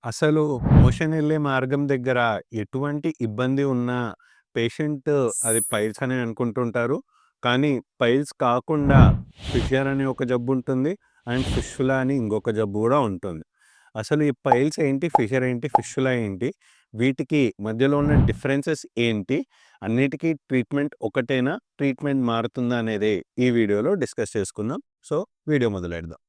అసలు మోషన్ ఎళ్ళే మార్గం దగ్గర ఎటువంటి ఇబ్బంది ఉన్నా పేషెంట్ అది పైల్స్ అని అనుకుంటుంటారు. కానీ పైల్స్ కాకుండా ఫిషర్ అని ఒక జబ్బుంటుంది. అండ్ ఫిష్షులా అని ఇంకొక జబ్బు గూడా ఉంటుంది. అసలు ఈ పైల్స్ ఏంటి? ఫిషర్ ఏంటి? ఫిష్షులా ఏంటి? వీటికి మధ్యలో ఉన్న డిఫరెన్సెస్ ఏంటి? అన్నిటికి ట్రీట్మెంట్ ఒకటేనా? ట్రీట్మెంట్ మారుతుందా? అనేది ఈ వీడియోలో డిస్కస్ చేసుకుందాం. సో, వీడియో మొదలెడదాం.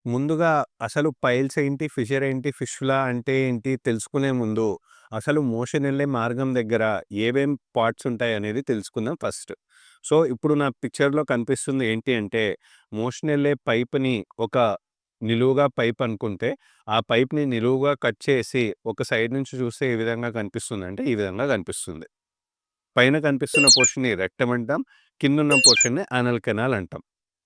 ముందుగా అసలు పైల్స్ ఏంటి? ఫిషర్ ఏంటి? ఫిష్‌లా అంటే ఏంటి? తెలుసుకునే ముందు అసలు మోషన్ ఎళ్ళే మార్గం దగ్గర ఏమేం పార్ట్స్ ఉంటాయనేది తెలుసుకుందాం ఫస్ట్. సో, ఇప్పుడు నా పిక్చర్‌లో కనిపిస్తుంది ఏంటి అంటే, మోషన్ ఎళ్ళే పైప్‌ని ఒక నిలువుగా పైప్ అనుకుంటే, ఆ పైప్‌ని నిలువుగా కట్ చేసి ఒక సైడ్ నుంచి చూస్తే ఏ విధంగా కనిపిస్తుందంటే, ఈ విధంగా కనిపిస్తుంది. పైన కనిపిస్తున్న పోర్షన్‌ని రెక్టమ్ అంటాం. కిందున్న పోర్షన్‌ని యానల్ కెనాల్ అంటాం.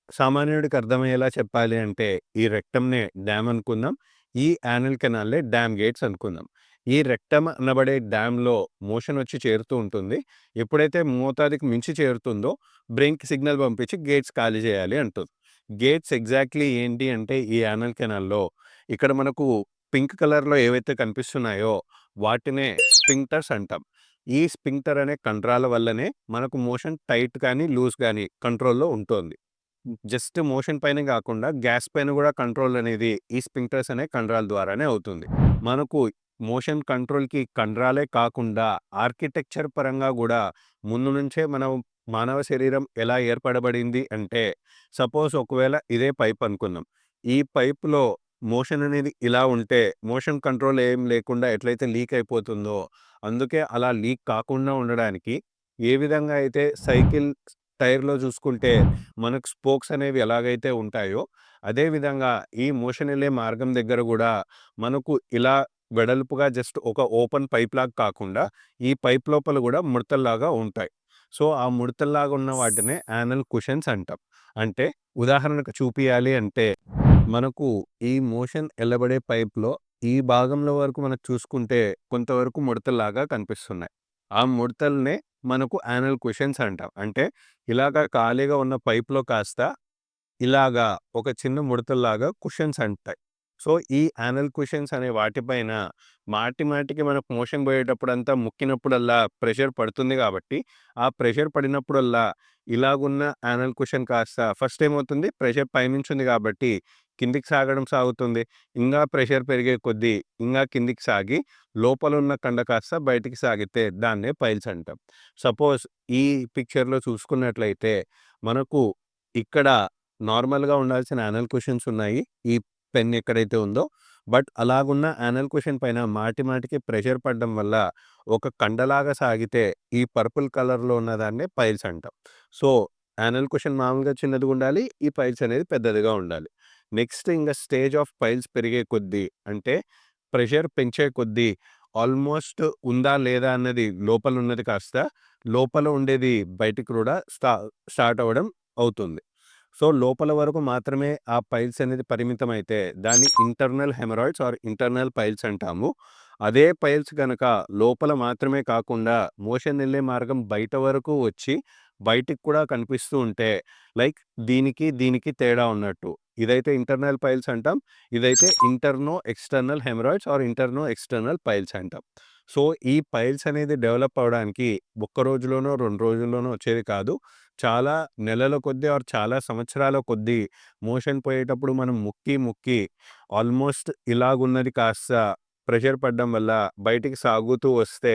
సామాన్యుడికి అర్థమయ్యేలా చెప్పాలి అంటే ఈ రెక్టమ్‌నే డ్యామ్ అనుకుందాం. ఈ యానల్ కెనాల్‌నే డ్యామ్ గేట్స్ అనుకుందాం. ఈ రెక్టమ్ అనబడే డ్యామ్‌లో మోషన్ వచ్చి చేరుతూ ఉంటుంది. ఎప్పుడైతే మోతాదుకి మించి చేరుతుందో బ్రెయిన్‌కి సిగ్నల్ పంపించి గేట్స్ ఖాళీ చేయాలి అంటుంది. గేట్స్ ఎగ్జాక్ట్‌లీ ఏంటి అంటే ఈ యానల్ కెనాల్‌లో ఇక్కడ మనకు పింక్ కలర్‌లో ఏవైతే కనిపిస్తున్నాయో వాటినే స్ఫింక్టర్స్ అంటాం. ఈ స్ఫింక్టర్ అనే కండరాల వల్లనే మనకు మోషన్ టైట్ గాని, లూజ్ గాని కంట్రోల్‌లో ఉంటోంది. జస్ట్ మోషన్ పైనే గాకుండా గ్యాస్ పైన గూడా కంట్రోల్ అనేది ఈ స్ఫింక్టర్స్ అనే కండరాల ద్వారానే అవుతుంది. మనకు మోషన్ కంట్రోల్‌కి కండరాలే కాకుండా ఆర్కిటెక్చర్ పరంగా గూడా ముందు నుంచే మనం మానవ శరీరం ఎలా ఏర్పడబడింది అంటే సపోజ్ ఒకవేళ ఇదే పైప్ అనుకుందాం. ఈ పైప్‌లో మోషన్ అనేది ఇలా ఉంటే మోషన్ కంట్రోల్ ఏం లేకుండా ఎట్లయితే లీక్ అయిపోతుందో అందుకే అలా లీక్ కాకుండా ఉండడానికి ఏ విధంగా అయితే సైకిల్ టైర్‌లో చూసుకుంటే మనకు స్పోక్స్ అనేవి ఎలాగైతే ఉంటాయో, అదే విధంగా ఈ మోషన్ ఎళ్ళే మార్గం దగ్గర గూడా మనకు ఇలా వెడల్పుగా జస్ట్ ఒక ఓపెన్ పైప్‌లాగా కాకుండా, ఈ పైప్ లోపల గూడా ముడతల్లాగా ఉంటాయి. సో, ఆ ముడతల్లాగా ఉన్న వాటినే యానల్ కుషన్స్ అంటాం. అంటే ఉదాహరణకు చూపియాలి అంటే, మనకు ఈ మోషన్ ఎళ్ళబడే పైప్‌లో ఈ భాగంలో వరకు మనకు చూసుకుంటే కొంతవరకు ముడతల్లాగా కనిపిస్తున్నాయి. ఆ ముడతల్నే మనకు యానల్ కుషన్స్ అంటాం. అంటే ఇలాగ ఖాళీగా ఉన్న పైప్‌లో కాస్త ఇలాగా ఒక చిన్న ముడతల్లాగా కుషన్స్ అంటాయి. సో, ఈ యానల్ కుషన్స్ అనే వాటిపైన మాటి మాటికి మనకు మోషన్ పోయేటప్పుడంతా ముక్కినప్పుడల్లా ప్రెషర్ పడుతుంది గాబట్టి, ఆ ప్రెషర్ పడినప్పుడల్లా ఇలాగున్న యానల్ కుషన్ కాస్త ఫస్ట్ ఏమవుతుంది ప్రెషర్ పైనుంచుంది గాబట్టి కిందికి సాగడం సాగుతుంది. ఇంగా ప్రెషర్ పెరిగే కొద్దీ ఇంగా కిందికి సాగి లోపలున్న కండ కాస్త బయటికి సాగితే దాన్నే పైల్స్ అంటాం. సపోజ్ ఈ పిక్చర్‌లో చూసుకున్నట్లయితే మనకు ఇక్కడ నార్మల్‌గా ఉండాల్సిన యానల్ కుషన్స్ ఉన్నాయి. ఈ పెన్ ఎక్కడైతే ఉందో. బట్ అలాగున్న యానల్ కుషన్ పైన మాటి మాటికి ప్రెషర్ పడడం వల్ల ఒక కండలాగా సాగితే ఈ పర్పుల్ కలర్‌లో ఉన్నదాన్నే పైల్స్ అంటాం. సో, యానల్ కుషన్ మామూలుగా చిన్నదిగుండాలి. ఈ పైల్స్ అనేది పెద్దదిగా ఉండాలి. నెక్స్ట్ ఇంగ స్టేజ్ ఆఫ్ పైల్స్ పెరిగే కొద్దీ అంటే ప్రెషర్ పెంచే కొద్దీ ఆల్మోస్ట్ ఉందా? లేదా? అన్నది లోపలున్నది కాస్త లోపల ఉండేది బయటికి కూడా స్టార్ట్ అవ్వడం అవుతుంది. సో, లోపల వరకు మాత్రమే ఆ పైల్స్ అనేది పరిమితమైతే దాన్ని internal haemorrhoids or internal piles అంటాము. అదే పైల్స్ గనక లోపల మాత్రమే కాకుండా మోషన్ ఎళ్ళే మార్గం బయట వరకు వచ్చి బయటికి కూడా కనిపిస్తూ ఉంటే లైక్ దీనికి తేడా ఉన్నట్టు. ఇదైతే ఇంటర్నల్ పైల్స్ అంటాం. ఇదైతే external haemorrhoids or external piles అంటాం. సో, ఈ పైల్స్ అనేది డెవలప్ అవ్వడానికి ఒక్క రోజులోనో, 2 రోజుల్లోనో వచ్చేది కాదు. చాలా నెలల కొద్దీ ఆర్ చాలా సంవత్సరాల కొద్దీ మోషన్ పోయేటప్పుడు మనం ముక్కి ఆల్మోస్ట్ ఇలాగున్నది కాస్త ప్రెషర్ పడడం వల్ల బయటికి సాగుతూ వస్తే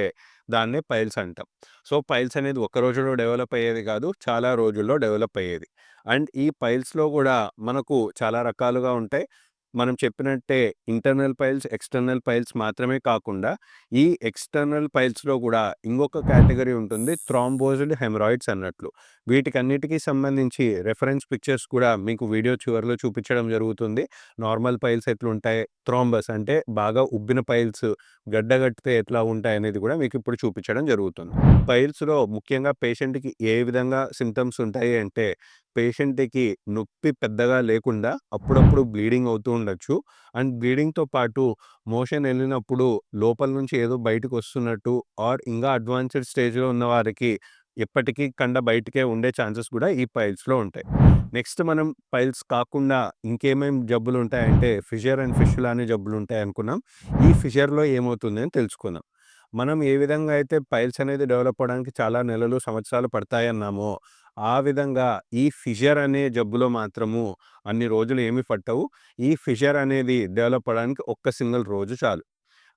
దాన్నే పైల్స్ అంటాం. సో, పైల్స్ అనేది ఒక్క రోజులో డెవలప్ అయ్యేది కాదు. చాలా రోజుల్లో డెవలప్ అయ్యేది. అండ్ ఈ పైల్స్‌లో గూడా మనకు చాలా రకాలుగా ఉంటాయి. మనం చెప్పినట్టే ఇంటర్నల్ పైల్స్, ఎక్స్‌టర్నల్ పైల్స్ మాత్రమే కాకుండా ఈ ఎక్స్‌టర్నల్ పైల్స్‌లో గూడా ఇంకొక కేటగరీ ఉంటుంది. థ్రాంబోజ్డ్ హెమరాయిడ్స్ అన్నట్లు. వీటికన్నిటికి సంబంధించి రిఫరెన్స్ పిక్చర్స్ కూడా మీకు వీడియో చివరిలో చూపించడం జరుగుతుంది. నార్మల్ పైల్స్ ఎట్లుంటాయి, థ్రాంబస్ అంటే బాగా ఉబ్బిన పైల్స్ గడ్డగట్టితే ఎట్లా ఉంటాయనేది కూడా మీకు ఇప్పుడు చూపించడం జరుగుతుంది. పైల్స్‌లో ముఖ్యంగా పేషెంట్‌కి ఏ విధంగా సింప్టమ్స్ ఉంటాయి అంటే, పేషెంట్‌కి నొప్పి పెద్దగా లేకుండా అప్పుడప్పుడు బ్లీడింగ్ అవుతూ ఉండొచ్చు. అండ్ బ్లీడింగ్‌తో పాటు మోషన్ ఎళ్ళినప్పుడు లోపల నుంచి ఏదో బయటకొస్తున్నట్టు ఆర్ ఇంకా అడ్వాన్స్‌డ్ స్టేజ్‌లో ఉన్న వారికి ఎప్పటికీ కండ బయటికే ఉండే ఛాన్సెస్ కూడా ఈ పైల్స్‌లో ఉంటాయి. నెక్స్ట్ మనం పైల్స్ కాకుండా ఇంకేమేం జబ్బులుంటాయంటే ఫిషర్ అండ్ ఫిష్యులా అనే జబ్బులుంటాయనుకున్నాం. ఈ ఫిషర్‌లో ఏమవుతుంది అని తెలుసుకుందాం. మనం ఏ విధంగా అయితే పైల్స్ అనేది డెవలప్ అవ్వడానికి చాలా నెలలు, సంవత్సరాలు పడతాయన్నామో, ఆ విధంగా ఈ ఫిషర్ అనే జబ్బులో మాత్రము అన్ని రోజులు ఏమి పట్టవు. ఈ ఫిషర్ అనేది డెవలప్ అవ్వడానికి ఒక్క సింగిల్ రోజు చాలు.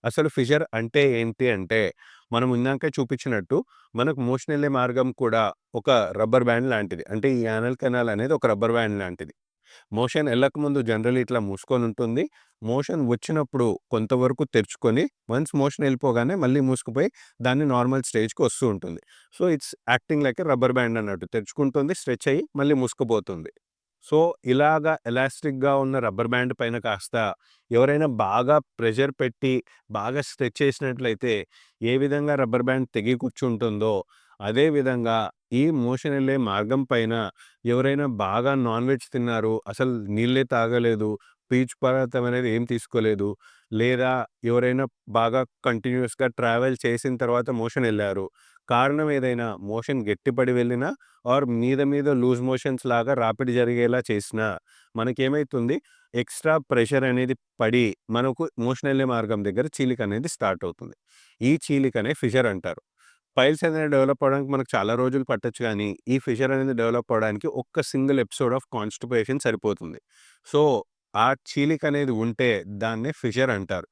అసలు ఫిషర్ అంటే ఏంటి అంటే, మనం ఇందాకే చూపించినట్టు మనకు మోషన్ ఎళ్ళే మార్గం కూడా ఒక రబ్బర్ బ్యాండ్ లాంటిది. అంటే ఈ యానల్ కెనాల్ అనేది ఒక రబ్బర్ బ్యాండ్ లాంటిది. మోషన్ ఎళ్ళకముందు జనరల్లీ ఇట్లా మూసుకొనుంటుంది. మోషన్ వచ్చినప్పుడు కొంతవరకు తెరుచుకొని, వన్స్ మోషన్ ఎళ్ళిపోగానే మళ్ళీ మూసుకుపోయి దాన్ని నార్మల్ స్టేజ్‌కి వస్తూ ఉంటుంది. So, it's acting like a rubber band అన్నట్టు. తెరుచుకుంటుంది, స్ట్రెచ్ అయ్యి మళ్ళీ మూసుకుపోతుంది. సో, ఇలాగా ఎలాస్టిక్‌గా ఉన్న రబ్బర్ బ్యాండ్ పైన కాస్త ఎవరైనా బాగా ప్రెషర్ పెట్టి, బాగా స్ట్రెచ్ చేసినట్లయితే ఏ విధంగా రబ్బర్ బ్యాండ్ తెగి కూర్చుంటుందో, అదే విధంగా ఈ మోషన్ ఎళ్ళే మార్గం పైన ఎవరైనా బాగా నాన్ వెజ్ తిన్నారు, అసలు నీళ్ళే తాగలేదు, పీచు పదార్థం అనేది ఏం తీసుకోలేదు, లేదా ఎవరైనా బాగా కంటిన్యూయస్‌గా ట్రావెల్ చేసిన తర్వాత మోషన్ ఎళ్లారు. కారణం ఏదైనా మోషన్ గట్టిపడి వెళ్ళినా ఆర్ మీద మీద లూజ్ మోషన్స్ లాగా రాపిడి జరిగేలా చేసినా మనకేమైతుంది ఎక్స్ట్రా ప్రెషర్ అనేది పడి మనకు మోషన్ ఎళ్ళే మార్గం దగ్గర చీలిక అనేది స్టార్ట్ అవుతుంది. ఈ చీలికనే ఫిషర్ అంటారు. పైల్స్ అనేది డెవలప్ అవ్వడానికి మనకు చాలా రోజులు పట్టొచ్చు గానీ, ఈ ఫిషర్ అనేది డెవలప్ అవ్వడానికి ఒక్క సింగిల్ ఎపిసోడ్ ఆఫ్ కాన్‌స్టిపేషన్ సరిపోతుంది. సో, ఆ చీలిక అనేది ఉంటే దాన్నే ఫిషర్ అంటారు.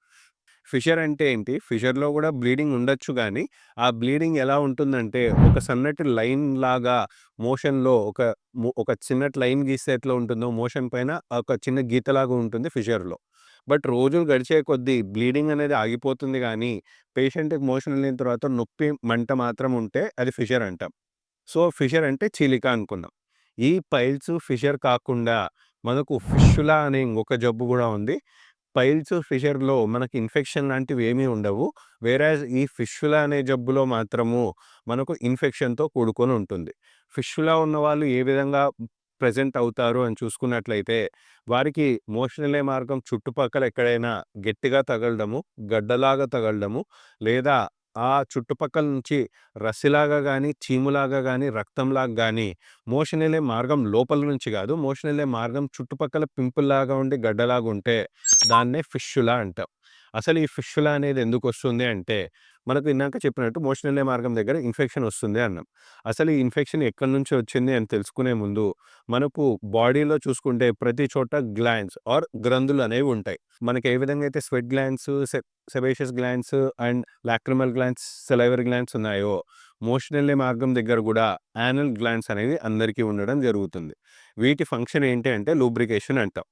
ఫిషర్ అంటే ఏంటి? ఫిషర్‌లో గూడా బ్లీడింగ్ ఉండొచ్చు గానీ, ఆ బ్లీడింగ్ ఎలా ఉంటుందంటే, ఒక సన్నటి లైన్ లాగా మోషన్‌లో ఒక చిన్నటి లైన్ గీస్తే ఎట్లా ఉంటుందో మోషన్ పైన ఒక చిన్న గీతలాగా ఉంటుంది ఫిషర్‌లో. బట్ రోజులు గడిచే కొద్దీ బ్లీడింగ్ అనేది ఆగిపోతుంది గానీ, పేషెంట్‌కి మోషన్ ఎళ్ళిన తర్వాత నొప్పి, మంట మాత్రం ఉంటే అది ఫిషర్ అంటాం. సో, ఫిషర్ అంటే చీలిక అనుకుందాం. ఈ పైల్స్, ఫిషర్ కాకుండా మనకు ఫిష్యులా అనే ఇంకొక జబ్బు గూడా ఉంది. పైల్స్, ఫిషర్‌లో మనకి ఇన్ఫెక్షన్ లాంటివి ఏమీ ఉండవు. వేరాజ్ ఈ ఫిష్యులా అనే జబ్బులో మాత్రము మనకు ఇన్ఫెక్షన్‌తో కూడుకొని ఉంటుంది. ఫిష్యులా ఉన్నవాళ్ళు ఏ విధంగా ప్రెజెంట్ అవుతారు అని చూసుకున్నట్లయితే, వారికి మోషన్ ఎళ్ళే మార్గం చుట్టుపక్కల ఎక్కడైనా గట్టిగా తగలడము, గడ్డలాగా తగలడము, లేదా ఆ చుట్టుపక్కల నుంచి రస్సిలాగా గానీ, చీములాగా గానీ, రక్తంలాగా గానీ మోషన్ ఎళ్ళే మార్గం లోపల నుంచి గాదు, మోషన్ ఎళ్ళే మార్గం చుట్టుపక్కల పింపుల్‌లాగా ఉండి గడ్డలాగుంటే దాన్నే ఫిష్యులా అంటాం. అసలు ఈ ఫిష్యులా అనేది ఎందుకొస్తుంది అంటే, మనకు ఇందాక చెప్పినట్టు మోషన్ ఎళ్ళే మార్గం దగ్గర ఇన్ఫెక్షన్ వస్తుంది అన్నాం. అసలు ఈ ఇన్ఫెక్షన్ ఎక్కడి నుంచి వచ్చింది అని తెలుసుకునే ముందు, మనకు బాడీలో చూసుకుంటే ప్రతి చోట గ్లాండ్స్ ఆర్ గ్రంథులు అనేవి ఉంటాయి. మనకి ఏ విధంగా అయితే sweat glands, sebaceous glands and lacrimal glands, salivary glands ఉన్నాయో, మోషన్ ఎళ్ళే మార్గం దగ్గర గూడా యానల్ గ్లాండ్స్ అనేవి అందరికీ ఉండడం జరుగుతుంది. వీటి ఫంక్షన్ ఏంటి అంటే లూబ్రికేషన్ అంటాం.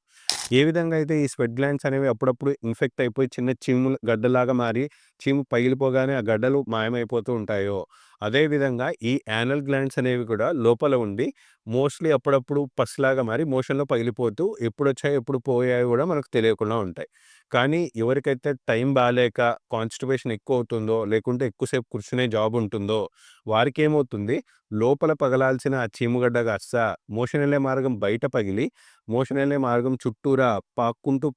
ఏ విధంగా అయితే ఈ స్వెట్ గ్లాండ్స్ అనేవి అప్పుడప్పుడు ఇన్ఫెక్ట్ అయిపోయి చిన్న చీములు గడ్డలాగా మారి, చీము పగిలిపోగానే ఆ గడ్డలు మాయమైపోతూ ఉంటాయో, అదే విధంగా ఈ యానల్ గ్లాండ్స్ అనేవి కూడా లోపల ఉండి మోస్ట్‌లీ అప్పుడప్పుడు పస్‌లాగా మారి మోషన్‌లో పగిలిపోతూ ఎప్పుడొచ్చాయో, ఎప్పుడు పోయాయో కూడా మనకు తెలియకుండా ఉంటాయి. కానీ ఎవరికైతే టైం బాలేక కాన్‌స్టిపేషన్ ఎక్కువవుతుందో, లేకుంటే ఎక్కువసేపు కూర్చునే జాబ్ ఉంటుందో, వారికేమవుతుంది లోపల పగలాల్సిన ఆ చీముగడ్డ కాస్త మోషన్ ఎళ్ళే మార్గం బయట పగిలి, మోషన్ ఎళ్ళే మార్గం చుట్టూరా పాక్కుంటూ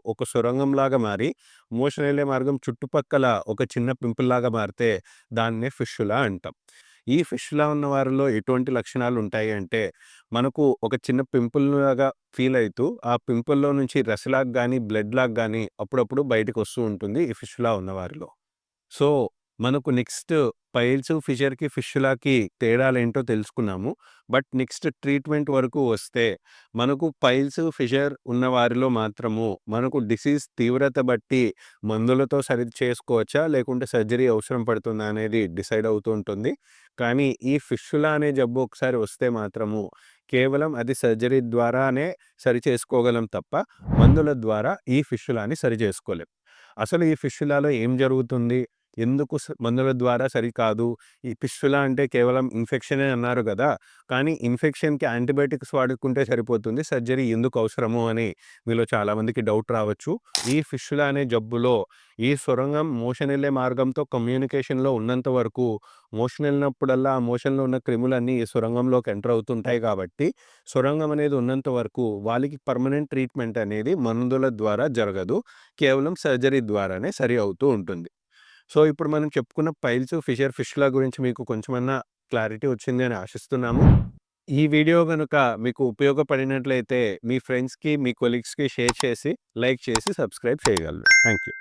ఒక సొరంగంలాగా మారి, మోషన్ ఎళ్ళే మార్గం చుట్టుపక్కల ఒక చిన్న పింపుల్‌లాగా మారితే దాన్నే ఫిష్యులా అంటాం. ఈ ఫిష్‌లా ఉన్న వారిలో ఎటువంటి లక్షణాలుంటాయి అంటే, మనకు ఒక చిన్న పింపుల్‌లాగా ఫీల్ అయితూ, ఆ పింపుల్‌లో నుంచి రసలాగా గాని, బ్లడ్ గాని అప్పుడప్పుడు బయటకొస్తూ ఉంటుంది ఈ ఫిష్‌లా ఉన్నవారిలో. సో, మనకు నెక్స్ట్ పైల్స్, ఫిషర్‌కి, ఫిష్యులాకి తేడాలేంటో తెలుసుకున్నాము. బట్ నెక్స్ట్ ట్రీట్మెంట్ వరకు వస్తే, మనకు పైల్స్, ఫిషర్ ఉన్న వారిలో మాత్రము మనకు డిసీజ్ తీవ్రత బట్టి మందులతో సరి చేసుకోవచ్చా? లేకుంటే సర్జరీ అవసరం పడుతుందా? అనేది డిసైడ్ అవుతూ ఉంటుంది. కానీ ఈ ఫిష్యులా అనే జబ్బు ఒకసారి వస్తే మాత్రము కేవలం అది సర్జరీ ద్వారానే సరి చేసుకోగలం తప్ప, మందుల ద్వారా ఈ ఫిష్యులాని సరి చేసుకోలేం. అసలు ఈ ఫిష్యులాలో ఏం జరుగుతుంది? ఎందుకు మందుల ద్వారా సరికాదు? ఈ ఫిష్యులా అంటే కేవలం ఇన్ఫెక్షనే అన్నారు గదా! కానీ ఇన్ఫెక్షన్‌కి యాంటీబయాటిక్స్ వాడుకుంటే సరిపోతుంది. సర్జరీ ఎందుకు అవసరము అని మీలో చాలామందికి డౌట్ రావచ్చు. ఈ ఫిష్యులా అనే జబ్బులో ఈ సొరంగం మోషన్ ఎళ్ళే మార్గంతో కమ్యూనికేషన్‌లో ఉన్నంత వరకు మోషన్ ఎళ్ళినప్పుడల్లా ఆ మోషన్‌లో ఉన్న క్రిములన్నీ ఈ సొరంగంలోకి ఎంటర్ అవుతుంటాయి కాబట్టి, సొరంగం అనేది ఉన్నంత వరకు వాళ్ళకి పర్మనెంట్ ట్రీట్మెంట్ అనేది మందుల ద్వారా జరగదు. కేవలం సర్జరీ ద్వారానే సరి అవుతూ ఉంటుంది. సో, ఇప్పుడు మనం చెప్పుకున్న పైల్స్, ఫిషర్, ఫిష్‌ల గురించి మీకు కొంచెమన్నా క్లారిటీ వచ్చింది అని ఆశిస్తున్నాము. ఈ వీడియో గనుక మీకు ఉపయోగపడినట్లయితే మీ ఫ్రెండ్స్‌కి, మీ కొలీగ్స్‌కి షేర్ చేసి, లైక్ చేసి, సబ్స్క్రైబ్ చేయగలరు. Thank you.